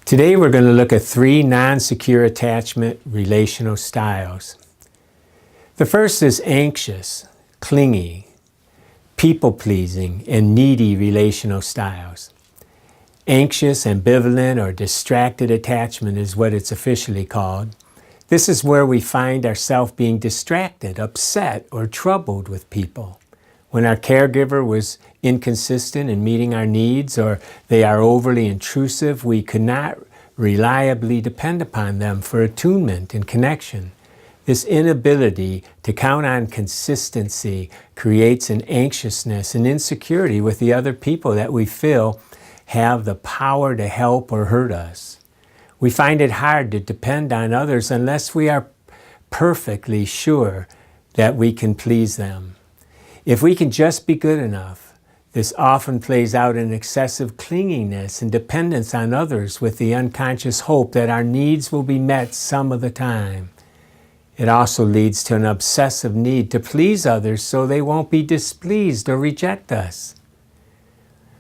Today we're going to look at 3 non-secure attachment relational styles. The first is anxious, clingy, people-pleasing, and needy relational styles. Anxious, ambivalent, or distracted attachment is what it's officially called. This is where we find ourselves being distracted, upset, or troubled with people. When our caregiver was inconsistent in meeting our needs, or they are overly intrusive, we could not reliably depend upon them for attunement and connection. This inability to count on consistency creates an anxiousness and insecurity with the other people that we feel have the power to help or hurt us. We find it hard to depend on others unless we are perfectly sure that we can please them. If we can just be good enough, this often plays out in excessive clinginess and dependence on others with the unconscious hope that our needs will be met some of the time. It also leads to an obsessive need to please others so they won't be displeased or reject us.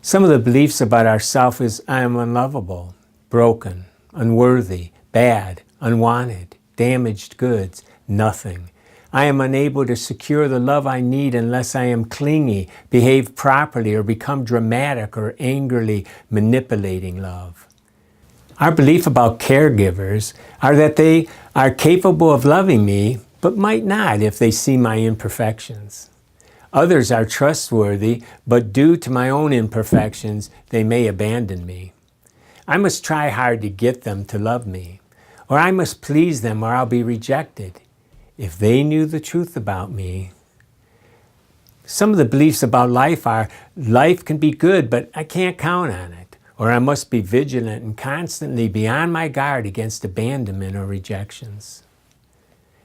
Some of the beliefs about ourselves is I am unlovable, broken, unworthy, bad, unwanted, damaged goods, nothing. I am unable to secure the love I need unless I am clingy, behave properly, or become dramatic or angrily manipulating love. Our belief about caregivers are that they are capable of loving me, but might not if they see my imperfections. Others are trustworthy, but due to my own imperfections, they may abandon me. I must try hard to get them to love me, or I must please them or I'll be rejected. If they knew the truth about me. Some of the beliefs about life are, life can be good, but I can't count on it. Or I must be vigilant and constantly be on my guard against abandonment or rejections.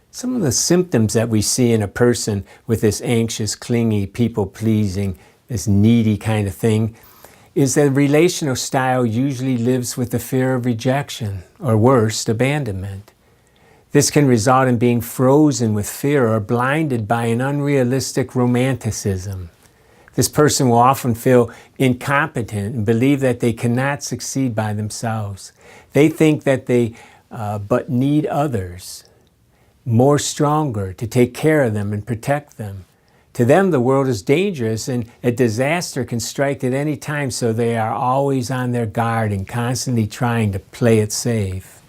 Some of the symptoms that we see in a person with this anxious, clingy, people-pleasing, this needy kind of thing, is that relational style usually lives with the fear of rejection, or worse, abandonment. This can result in being frozen with fear or blinded by an unrealistic romanticism. This person will often feel incompetent and believe that they cannot succeed by themselves. They think that they but need others, more stronger, to take care of them and protect them. To them, the world is dangerous and a disaster can strike at any time, so they are always on their guard and constantly trying to play it safe.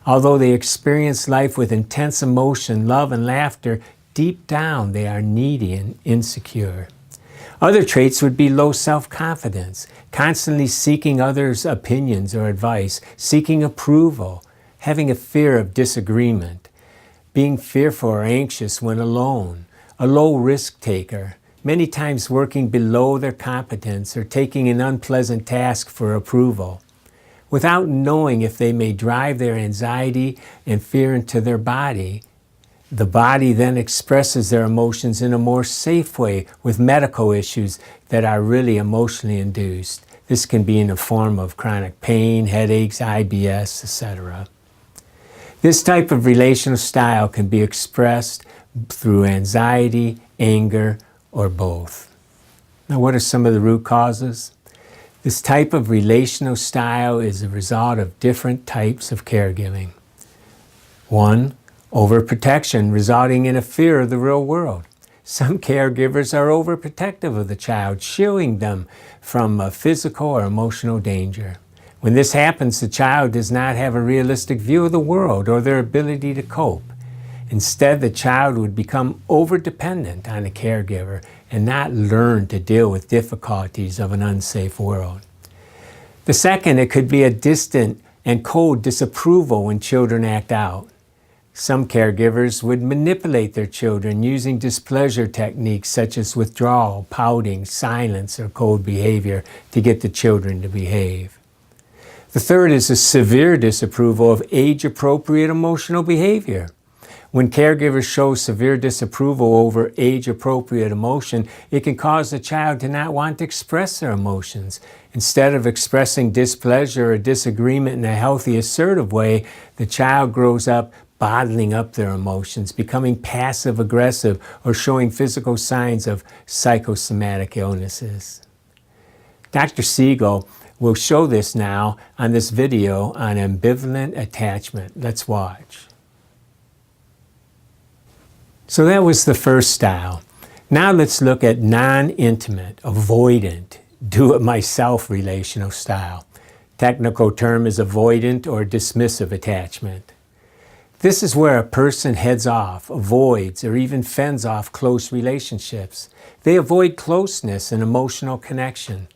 Although they experience life with intense emotion, love, and laughter, deep down they are needy and insecure. Other traits would be low self-confidence, constantly seeking others' opinions or advice, seeking approval, having a fear of disagreement, being fearful or anxious when alone, a low risk taker, many times working below their competence or taking an unpleasant task for approval, without knowing if they may drive their anxiety and fear into their body. The body then expresses their emotions in a more safe way with medical issues that are really emotionally induced. This can be in the form of chronic pain, headaches, IBS, etc. This type of relational style can be expressed through anxiety, anger, or both. Now, what are some of the root causes? This type of relational style is a result of different types of caregiving. 1. Overprotection, resulting in a fear of the real world. Some caregivers are overprotective of the child, shielding them from physical or emotional danger. When this happens, the child does not have a realistic view of the world or their ability to cope. Instead, the child would become overdependent on a caregiver and not learn to deal with difficulties of an unsafe world. The second, it could be a distant and cold disapproval when children act out. Some caregivers would manipulate their children using displeasure techniques such as withdrawal, pouting, silence, or cold behavior to get the children to behave. The third is a severe disapproval of age-appropriate emotional behavior. When caregivers show severe disapproval over age-appropriate emotion, it can cause the child to not want to express their emotions. Instead of expressing displeasure or disagreement in a healthy, assertive way, the child grows up bottling up their emotions, becoming passive-aggressive, or showing physical signs of psychosomatic illnesses. Dr. Siegel We'll show this now on this video on ambivalent attachment. Let's watch. So that was the first style. Now let's look at non-intimate, avoidant, do-it-myself relational style. Technical term is avoidant or dismissive attachment. This is where a person heads off, avoids, or even fends off close relationships. They avoid closeness and emotional connection.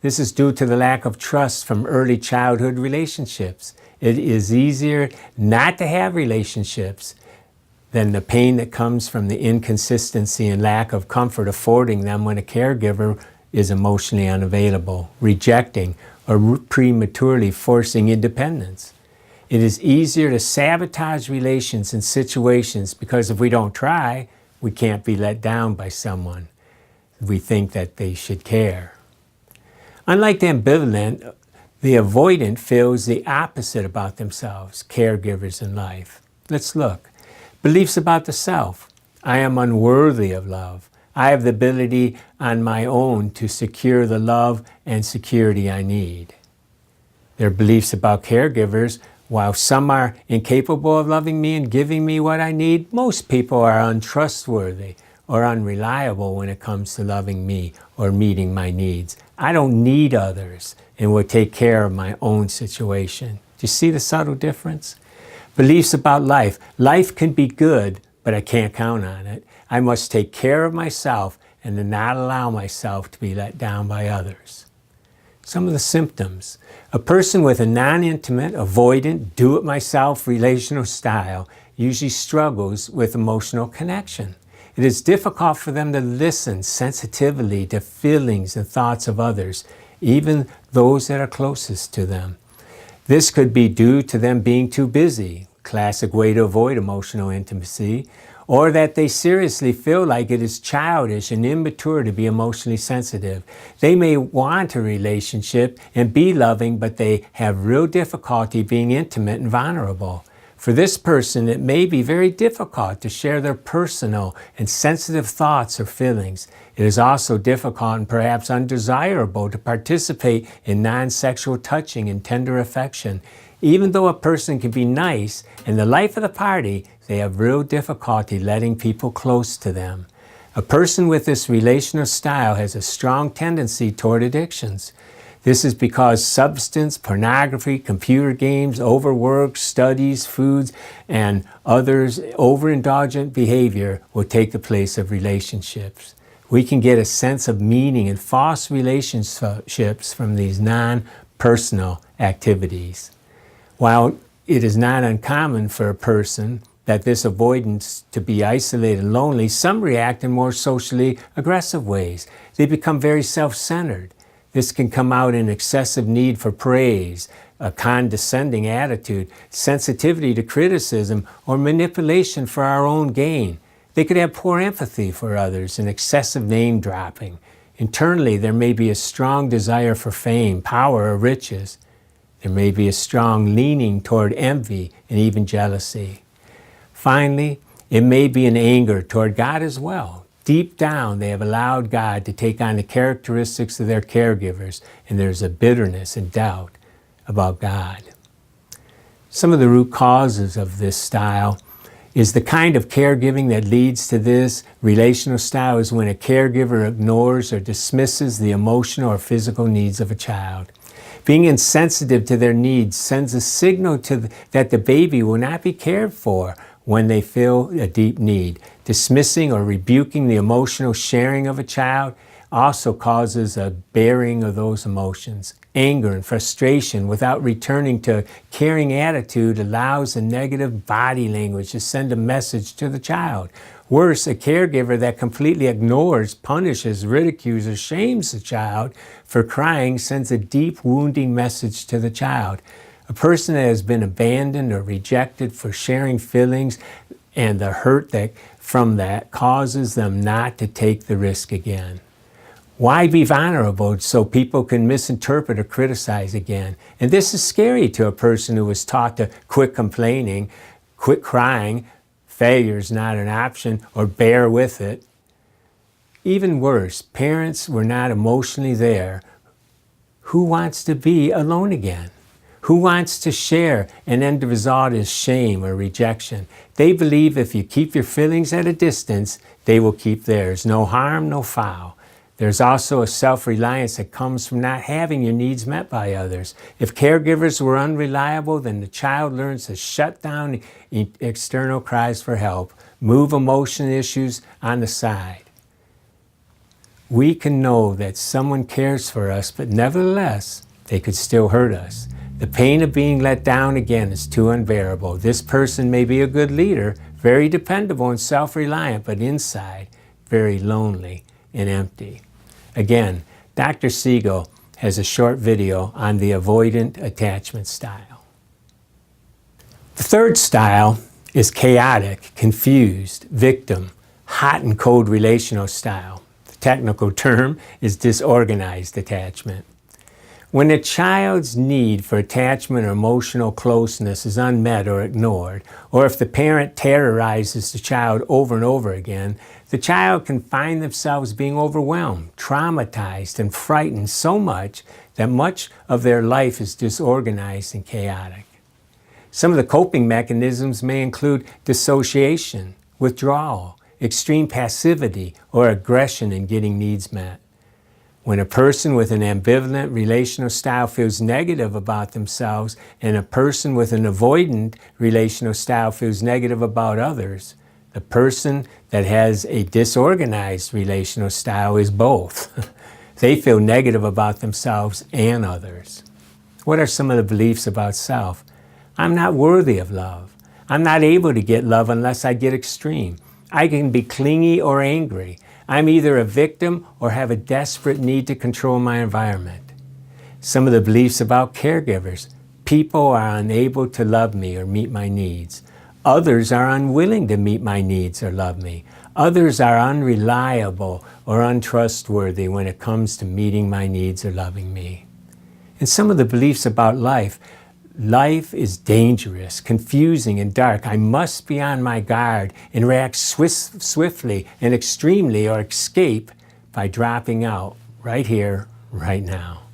This is due to the lack of trust from early childhood relationships. It is easier not to have relationships than the pain that comes from the inconsistency and lack of comfort affording them when a caregiver is emotionally unavailable, rejecting, or prematurely forcing independence. It is easier to sabotage relations and situations because if we don't try, we can't be let down by someone. We think that they should care. Unlike the ambivalent, the avoidant feels the opposite about themselves, caregivers in life. Let's look. Beliefs about the self. I am unworthy of love. I have the ability on my own to secure the love and security I need. Their beliefs about caregivers. While some are incapable of loving me and giving me what I need, most people are untrustworthy or unreliable when it comes to loving me or meeting my needs. I don't need others and will take care of my own situation. Do you see the subtle difference? Beliefs about life. Life can be good, but I can't count on it. I must take care of myself and to not allow myself to be let down by others. Some of the symptoms. A person with a non-intimate, avoidant, do-it-myself relational style usually struggles with emotional connection. It is difficult for them to listen sensitively to feelings and thoughts of others, even those that are closest to them. This could be due to them being too busy, classic way to avoid emotional intimacy, or that they seriously feel like it is childish and immature to be emotionally sensitive. They may want a relationship and be loving, but they have real difficulty being intimate and vulnerable. For this person, it may be very difficult to share their personal and sensitive thoughts or feelings. It is also difficult and perhaps undesirable to participate in non-sexual touching and tender affection. Even though a person can be nice and the life of the party, they have real difficulty letting people close to them. A person with this relational style has a strong tendency toward addictions. This is because substance, pornography, computer games, overwork, studies, foods, and others' overindulgent behavior will take the place of relationships. We can get a sense of meaning in false relationships from these non-personal activities. While it is not uncommon for a person that this avoidance to be isolated and lonely, some react in more socially aggressive ways. They become very self-centered. This can come out in excessive need for praise, a condescending attitude, sensitivity to criticism, or manipulation for our own gain. They could have poor empathy for others and excessive name dropping. Internally, there may be a strong desire for fame, power, or riches. There may be a strong leaning toward envy and even jealousy. Finally, it may be an anger toward God as well. Deep down, they have allowed God to take on the characteristics of their caregivers, and there's a bitterness and doubt about God. Some of the root causes of this style is the kind of caregiving that leads to this relational style is when a caregiver ignores or dismisses the emotional or physical needs of a child. Being insensitive to their needs sends a signal that the baby will not be cared for when they feel a deep need. Dismissing or rebuking the emotional sharing of a child also causes a bearing of those emotions. Anger and frustration without returning to a caring attitude allows a negative body language to send a message to the child. Worse, a caregiver that completely ignores, punishes, ridicules, or shames the child for crying sends a deep, wounding message to the child. A person that has been abandoned or rejected for sharing feelings and the hurt from that causes them not to take the risk again. Why be vulnerable so people can misinterpret or criticize again? And this is scary to a person who was taught to quit complaining, quit crying, failure is not an option, or bear with it. Even worse, parents were not emotionally there Who wants to be alone again? Who wants to share and then the result is shame or rejection? They believe if you keep your feelings at a distance, they will keep theirs. No harm, no foul. There's also a self-reliance that comes from not having your needs met by others. If caregivers were unreliable, then the child learns to shut down external cries for help, move emotion issues on the side. We can know that someone cares for us, but nevertheless, they could still hurt us. The pain of being let down again is too unbearable. This person may be a good leader, very dependable and self-reliant, but inside, very lonely and empty. Again, Dr. Siegel has a short video on the avoidant attachment style. The third style is chaotic, confused, victim, hot and cold relational style. The technical term is disorganized attachment. When a child's need for attachment or emotional closeness is unmet or ignored, or if the parent terrorizes the child over and over again, the child can find themselves being overwhelmed, traumatized, and frightened so much that much of their life is disorganized and chaotic. Some of the coping mechanisms may include dissociation, withdrawal, extreme passivity, or aggression in getting needs met. When a person with an ambivalent relational style feels negative about themselves and a person with an avoidant relational style feels negative about others, the person that has a disorganized relational style is both. They feel negative about themselves and others. What are some of the beliefs about self? I'm not worthy of love. I'm not able to get love unless I get extreme. I can be clingy or angry. I'm either a victim or have a desperate need to control my environment. Some of the beliefs about caregivers. People are unable to love me or meet my needs. Others are unwilling to meet my needs or love me. Others are unreliable or untrustworthy when it comes to meeting my needs or loving me. And some of the beliefs about life. Life is dangerous, confusing, and dark. I must be on my guard and react swiftly and extremely or escape by dropping out right here, right now.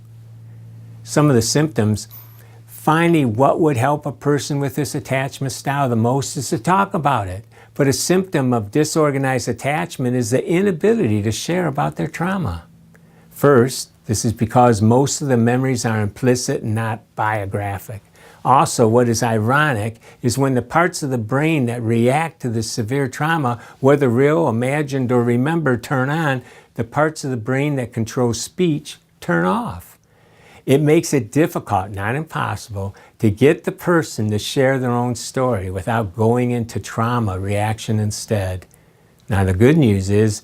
Some of the symptoms. Finally, what would help a person with this attachment style the most is to talk about it. But a symptom of disorganized attachment is the inability to share about their trauma. First, this is because most of the memories are implicit and not biographic. Also, what is ironic is when the parts of the brain that react to the severe trauma, whether real, imagined, or remembered, turn on, the parts of the brain that control speech turn off. It makes it difficult, not impossible, to get the person to share their own story without going into trauma reaction instead. Now, the good news is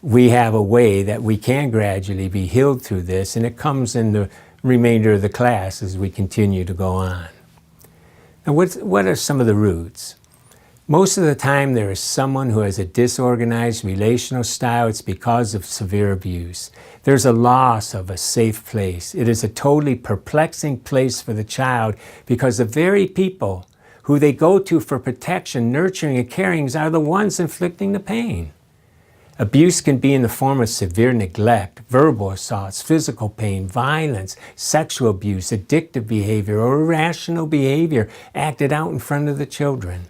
we have a way that we can gradually be healed through this, and it comes in the remainder of the class as we continue to go on. Now, what are some of the roots? Most of the time there is someone who has a disorganized relational style. It's because of severe abuse. There's a loss of a safe place. It is a totally perplexing place for the child because the very people who they go to for protection, nurturing, and caring are the ones inflicting the pain. Abuse can be in the form of severe neglect, verbal assaults, physical pain, violence, sexual abuse, addictive behavior, or irrational behavior acted out in front of the children.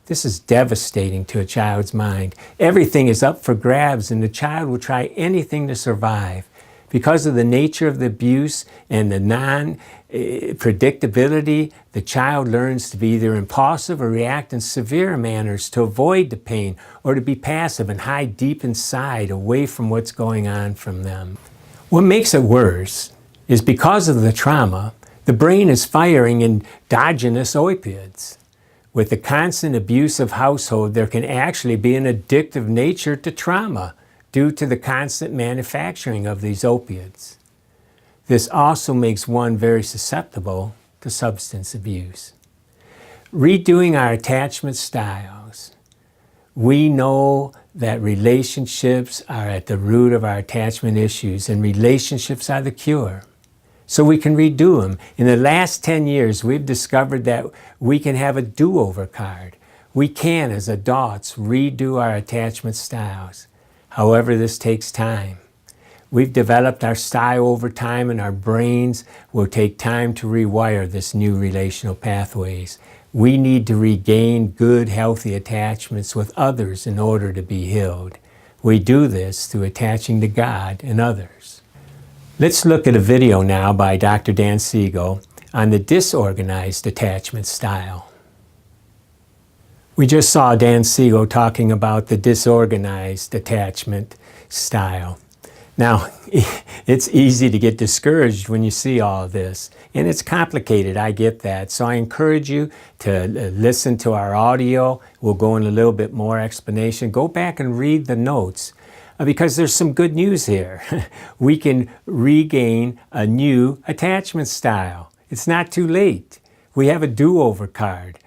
This is devastating to a child's mind. Everything is up for grabs and the child will try anything to survive. Because of the nature of the abuse and the non-predictability, the child learns to be either impulsive or react in severe manners to avoid the pain or to be passive and hide deep inside away from what's going on from them. What makes it worse is because of the trauma, the brain is firing endogenous opioids. With the constant abusive household, there can actually be an addictive nature to trauma due to the constant manufacturing of these opiates. This also makes one very susceptible to substance abuse. Redoing our attachment styles. We know that relationships are at the root of our attachment issues, and relationships are the cure. So we can redo them. In the last 10 years, we've discovered that we can have a do-over card. We can, as adults, redo our attachment styles. However, this takes time. We've developed our style over time, and our brains will take time to rewire this new relational pathways. We need to regain good, healthy attachments with others in order to be healed. We do this through attaching to God and others. Let's look at a video now by Dr. Dan Siegel on the disorganized attachment style. We just saw Dan Siegel talking about the disorganized attachment style. Now, it's easy to get discouraged when you see all of this, and it's complicated, I get that. So I encourage you to listen to our audio. We'll go into a little bit more explanation. Go back and read the notes, because there's some good news here. We can regain a new attachment style. It's not too late. We have a do-over card.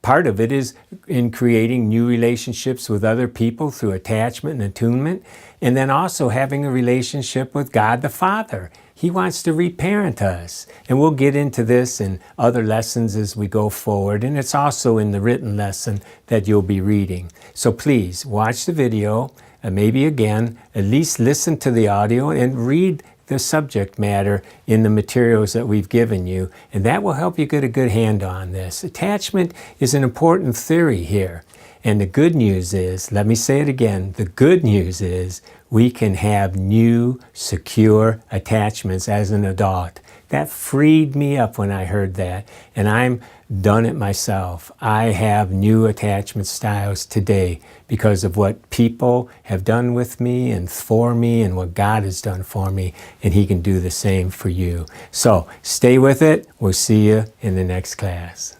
Part of it is in creating new relationships with other people through attachment and attunement, and then also having a relationship with God the Father. He wants to reparent us. And we'll get into this in other lessons as we go forward, and it's also in the written lesson that you'll be reading. So please watch the video, maybe again, at least listen to the audio and read the subject matter in the materials that we've given you, and that will help you get a good handle on this. Attachment is an important theory here, and the good news is, let me say it again, the good news is we can have new, secure attachments as an adult. That freed me up when I heard that, and I'm done it myself. I have new attachment styles today because of what people have done with me and for me and what God has done for me, and He can do the same for you. So stay with it. We'll see you in the next class.